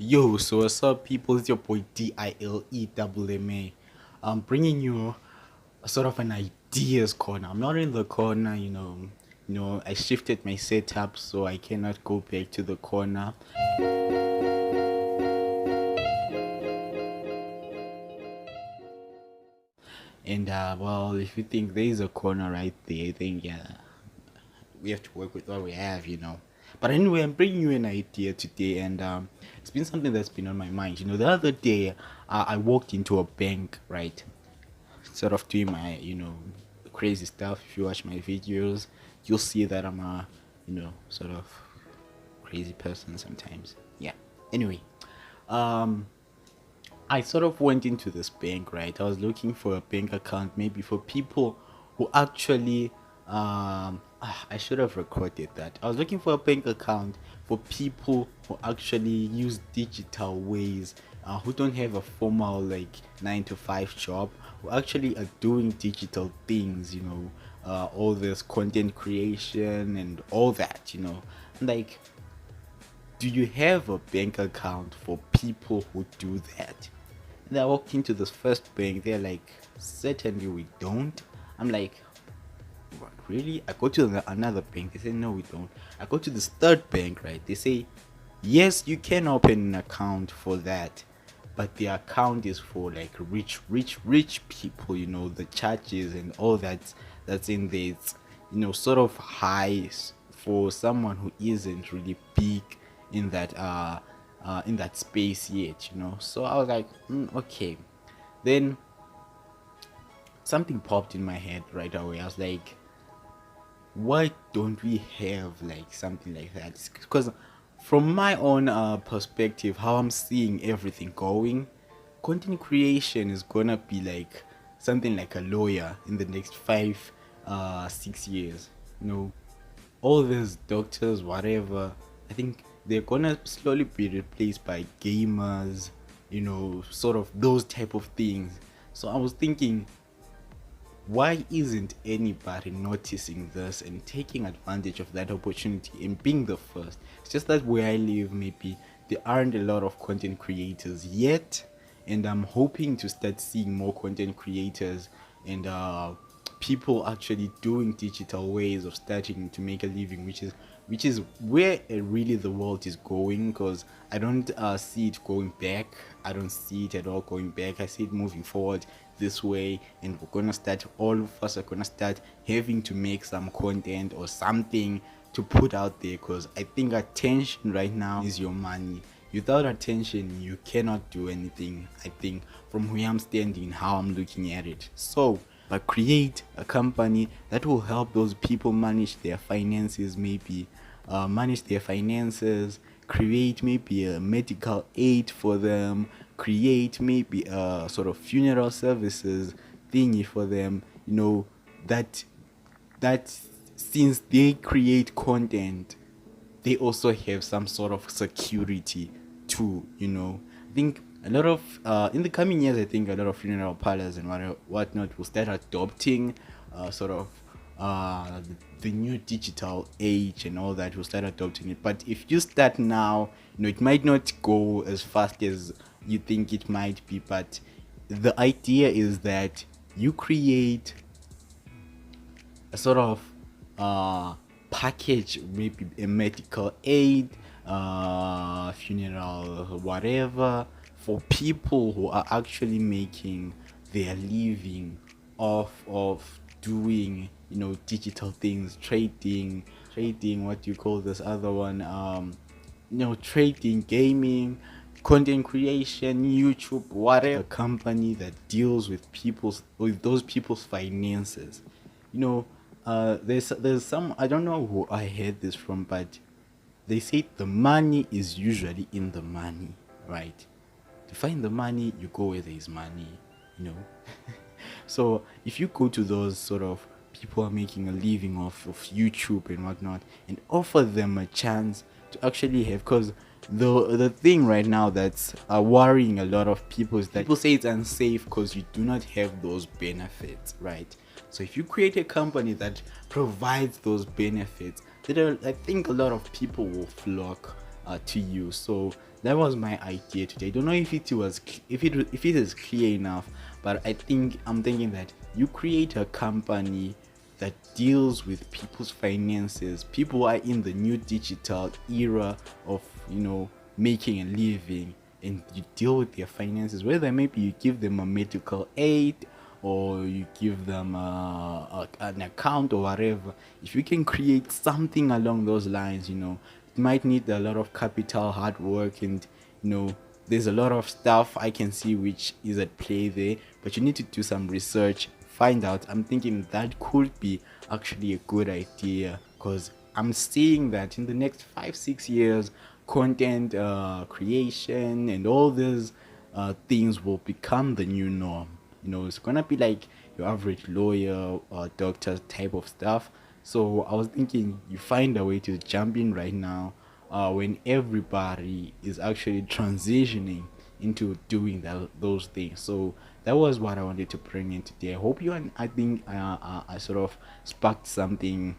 Yo, so what's up, people? It's your boy DILEMMA. I'm bringing you a sort of an ideas corner. I'm not in the corner, I shifted my setup so I cannot go back to the corner. And well, if you think there is a corner right there, I think we have to work with what we have. But anyway, I'm bringing you an idea today, and it's been something that's been on my mind. The other day, I walked into a bank, right? Sort of doing my, crazy stuff. If you watch my videos, you'll see that I'm a, sort of crazy person sometimes. Yeah. Anyway, um, I sort of went into this bank, right? I was looking for a bank account, maybe for people who actually, I should have recorded that. I was looking for a bank account for people who actually use digital ways, who don't have a formal, like, 9 to 5 job, who actually are doing digital things, all this content creation and all that. Like, do you have a bank account for people who do that? And I walked into this first bank. They're like, certainly we don't. I'm like, what, really? I go to another bank. They say, no, we don't. I go to this third bank, right? They say, yes, you can open an account for that, but the account is for like rich people. The charges and all that's in there. It's, sort of high for someone who isn't really big in that space yet. So I was like, okay. Then something popped in my head right away. I was like, why don't we have like something like that? Because from my own perspective, how I'm seeing everything going, content creation is gonna be like something like a lawyer in the next 5 6 years. All these doctors, whatever, I think they're gonna slowly be replaced by gamers, sort of those type of things. So I was thinking, why isn't anybody noticing this and taking advantage of that opportunity and being the first? It's just that where I live, maybe there aren't a lot of content creators yet, and I'm hoping to start seeing more content creators and people actually doing digital ways of starting to make a living, which is where really the world is going. Because I don't see it going back. I don't see it at all going back. I see it moving forward this way, and all of us are gonna start having to make some content or something to put out there, because I think attention right now is your money. Without attention, you cannot do anything, I think, from where I'm standing, how I'm looking at it. So but create a company that will help those people manage their finances, maybe create maybe a medical aid for them, create maybe a sort of funeral services thingy for them. That since they create content, they also have some sort of security too. I think a lot of in the coming years, I think a lot of funeral parlors and whatnot will start adopting sort of the new digital age, and all that will start adopting it. But if you start now, it might not go as fast as you think it might be. But the idea is that you create a sort of package, maybe a medical aid, funeral, whatever, for people who are actually making their living off of doing, digital things, trading, what do you call this other one? Trading, gaming, content creation, YouTube, whatever. A company that deals with those people's finances. There's some, I don't know who I heard this from, but they say the money is usually in the money, right? To find the money, you go where there is money, you know. So if you go to those sort of people are making a living off of YouTube and whatnot, and offer them a chance to actually have, because the thing right now that's worrying a lot of people is that people say it's unsafe because you do not have those benefits, right? So if you create a company that provides those benefits, then I think a lot of people will flock to you. So that was my idea today. I don't know if it was if it is clear enough, but I'm thinking that you create a company that deals with people's finances. People are in the new digital era of, making a living, and you deal with their finances, whether maybe you give them a medical aid or you give them an account or whatever. If you can create something along those lines, it might need a lot of capital, hard work, and there's a lot of stuff I can see which is at play there, but you need to do some research, find out. I'm thinking that could be actually a good idea, because I'm seeing that in the next 5-6 years, content creation and all these things will become the new norm. It's gonna be like your average lawyer or doctor type of stuff. So I was thinking you find a way to jump in right now, when everybody is actually transitioning into doing those things. So that was what I wanted to bring in today. I hope you and I think I sort of sparked something